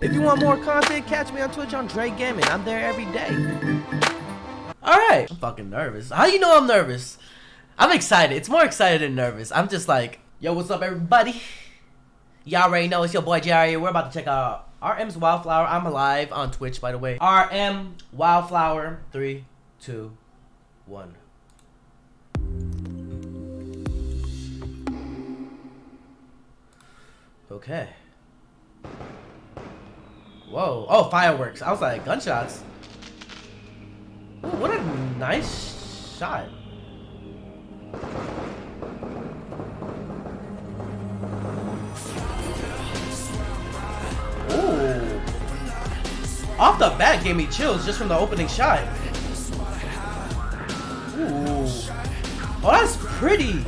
If you want more content, catch me on Twitch on Jrekml. I'm there every day. Alright. I'm fucking nervous. How you know I'm nervous? I'm excited. It's more excited than nervous. I'm just like, yo, what's up, everybody? Y'all already know it's your boy JRE. We're about to check out RM's Wildflower. I'm live on Twitch, by the way. RM Wildflower. 3, 2, 1. Okay. Whoa. Oh, fireworks. I was like, gunshots. Ooh, what a nice shot. Ooh. Off the bat gave me chills just from the opening shot. Ooh. Oh, that's pretty.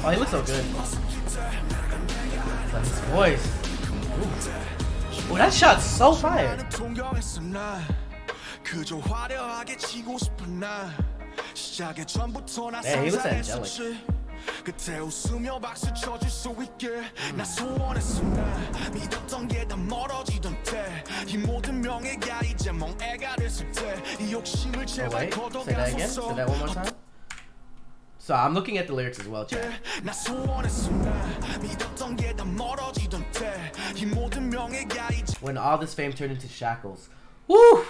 Oh, he looks so good. But his voice. Ooh. Ooh, that shot's so fire. Man, he looks angelic. Oh, wait. Say that again. Say that one more time. So I'm looking at the lyrics as well, chat. When all this fame turned into shackles. Woo!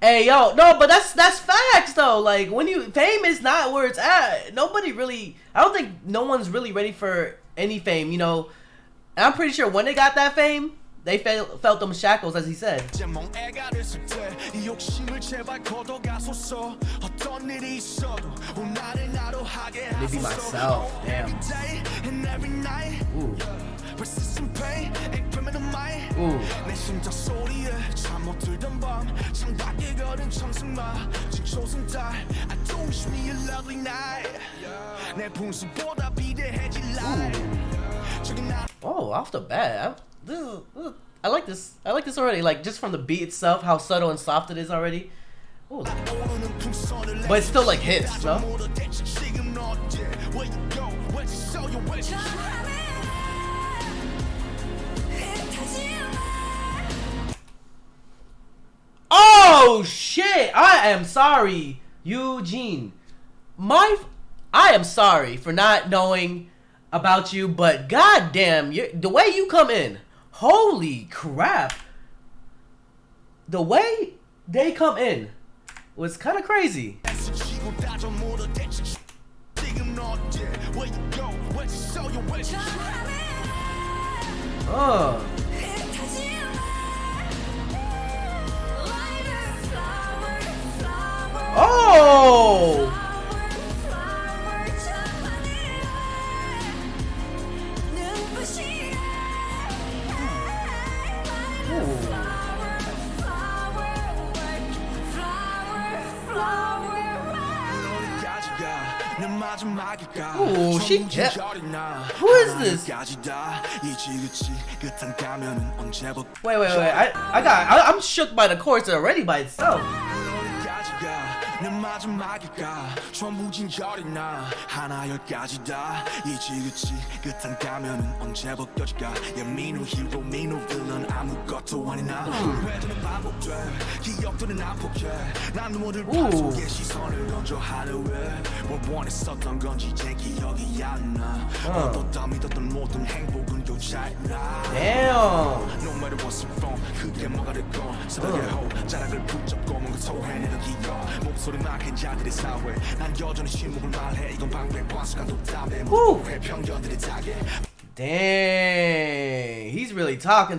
Hey, yo, no, but that's facts though. Like, when fame is not where it's at. Nobody really, I don't think no one's really ready for any fame, you know. And I'm pretty sure when they got that fame, they felt them shackles, as he said. Maybe myself, damn. Ooh. Ooh. Oh, off the bat, I like this. I like this already. Like, just from the beat itself, how subtle and soft it is already. Ooh. But it's still like hits, no? Oh shit! I am sorry, Youjeen. I am sorry for not knowing about you, but goddamn, the way you come in, holy crap! The way they come in was kind of crazy. Oh. Oh! Ooh, she kept. Who is this? Wait. I'm shook by the chorus already by itself. Woo. Dang, he's really talking.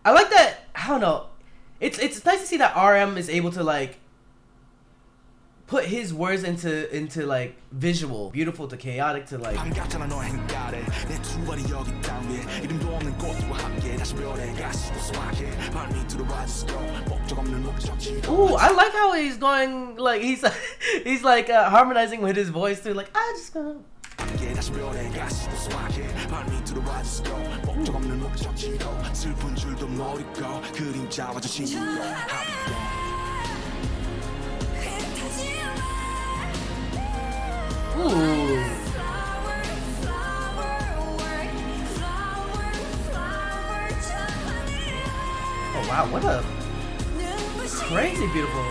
I like that. I don't know. It's nice to see that RM is able to like put his words into like visual, beautiful to chaotic to like. Ooh, I like how he's going like he's like harmonizing with his voice too. Like I just gonna. Ooh. Wow, what a crazy beautiful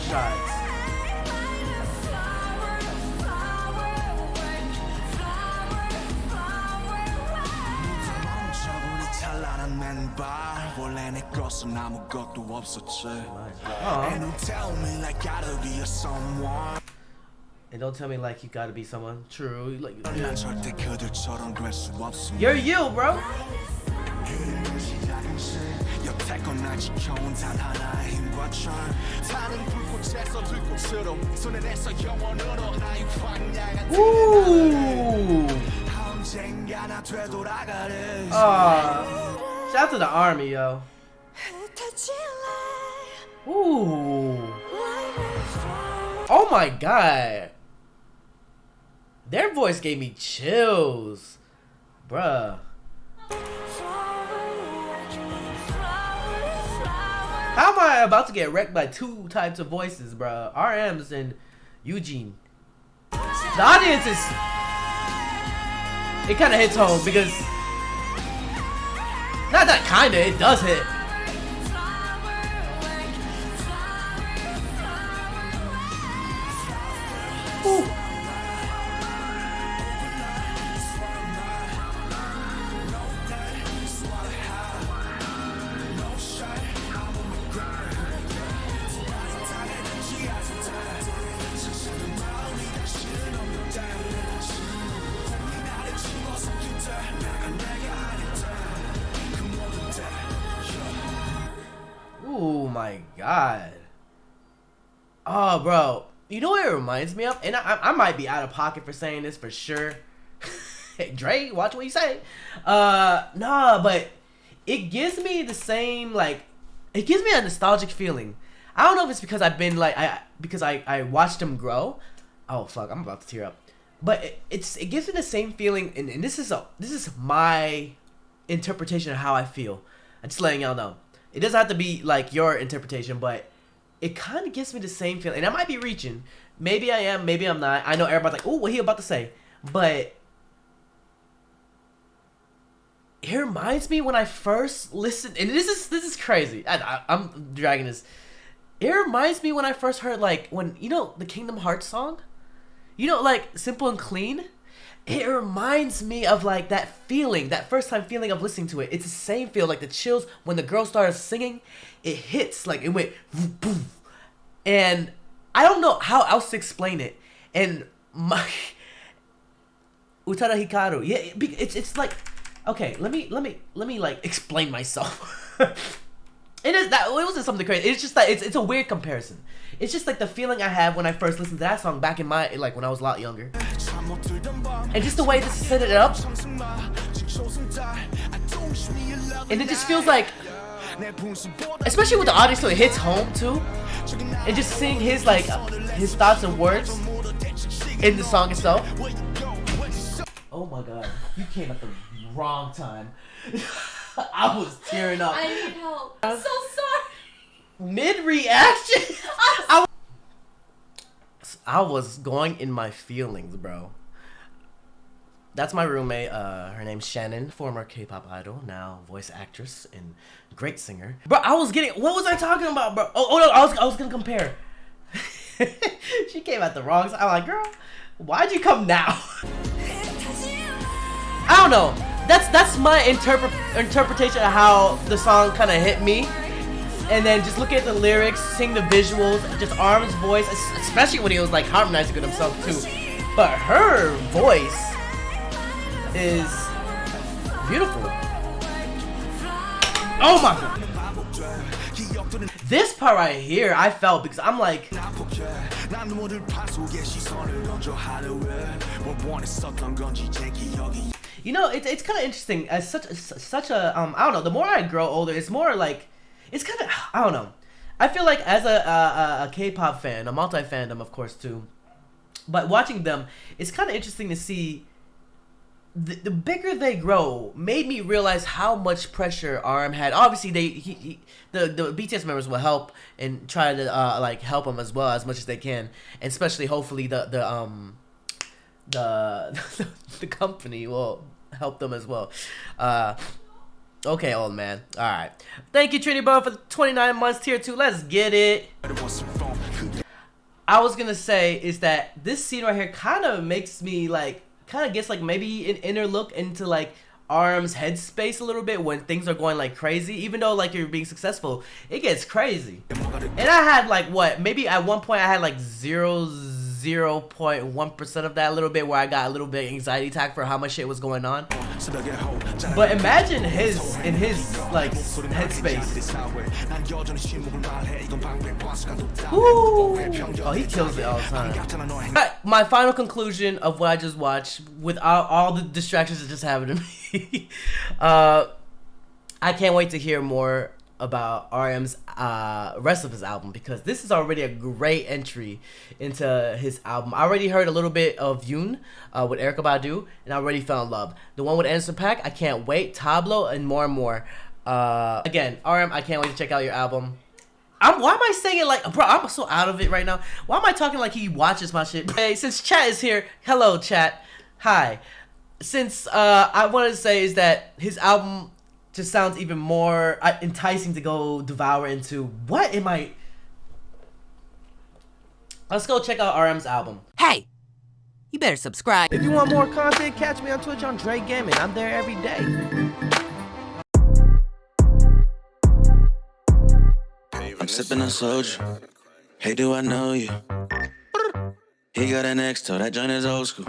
shots. And don't tell me like you gotta be someone. True. Like, you're you, bro. Ooh. Shout out to the army, yo. Ooh. Oh my god. Their voice gave me chills. Bruh. How am I about to get wrecked by two types of voices, bruh? RMs and Youjeen. The audience is... It kind of hits home because... Not that kinda, it does hit. Ooh. Oh my god. Oh, bro. You know what it reminds me of? And I might be out of pocket for saying this for sure. Hey, Dre, watch what you say. Nah, but it gives me the same, like, it gives me a nostalgic feeling. I don't know if it's because I've been, like, I watched him grow. Oh, fuck, I'm about to tear up. But it gives me the same feeling, and this is my interpretation of how I feel. I'm just letting y'all know. It doesn't have to be like your interpretation, but it kind of gives me the same feeling. And I might be reaching. Maybe I am, maybe I'm not. I know everybody's like, oh, what he about to say? But it reminds me when I first listened, and this is crazy. I'm dragging this. It reminds me when I first heard, like, when, you know, the Kingdom Hearts song? You know, like, Simple and Clean? It reminds me of, like, that feeling, that first time feeling of listening to it. It's the same feel, like the chills when the girl started singing. It hits, like, it went boom. And I don't know how else to explain it. And my Utada Hikaru, yeah, it's like, okay, let me like explain myself. It wasn't something crazy. It's just that it's a weird comparison. It's just like the feeling I had when I first listened to that song back in my, like, when I was a lot younger. And just the way this set it up. And it just feels like, especially with the audience, so it hits home too. And just seeing his, like, his thoughts and words in the song itself. Oh my god, you came at the wrong time. I was tearing up. I need help. I'm so sorry. Mid-reaction? I was going in my feelings, bro. That's my roommate. Her name's Shannon, former K-pop idol, now voice actress and great singer. Bro, I was getting... What was I talking about, bro? Oh no, I was gonna compare. She came at the wrong side. I'm like, girl, why'd you come now? I don't know. That's my interpretation of how the song kind of hit me. And then just look at the lyrics, sing the visuals, just Arm's voice, especially when he was, like, harmonizing with himself too. But her voice is beautiful. Oh my god. This part right here, I felt, because I'm like, you know, it's kind of interesting. As such a I don't know. The more I grow older, it's more like, it's kind of, I don't know. I feel like as a K-pop fan, a multi-fandom, of course, too. But watching them, it's kind of interesting to see. The bigger they grow, made me realize how much pressure RM had. Obviously, the BTS members will help and try to like help him as well as much as they can, and especially hopefully the company will help them as well. Okay, old man. All right. Thank you, Trinity Bro, for the 29 months tier 2. Let's get it. I was gonna say is that this scene right here kind of makes me like, kind of gets like maybe an inner look into like Arm's headspace a little bit when things are going like crazy. Even though like you're being successful, it gets crazy. And I had like what? Maybe at one point I had like 0.1% of that little bit where I got a little bit anxiety attack for how much shit was going on. But imagine in his like headspace. Ooh. Oh, he kills it all the time. But my final conclusion of what I just watched, without all the distractions that just happened to me, I can't wait to hear more about RM's rest of his album, because this is already a great entry into his album. I already heard a little bit of Youjeen with Erykah Badu, and I already fell in love. The one with Anderson .Paak, I can't wait. Tableau, and more and more. Again, RM, I can't wait to check out your album. Why am I saying it like, bro, I'm so out of it right now. Why am I talking like he watches my shit? Hey, since chat is here, hello chat, hi. Since I wanted to say is that his album just sounds even more enticing to go devour into. What am I? Let's go check out RM's album. Hey, you better subscribe. If you want more content, catch me on Twitch on Jrekml. I'm there every day. I'm sipping on soju. Hey, do I know you? He got an ex, so that joint is old school.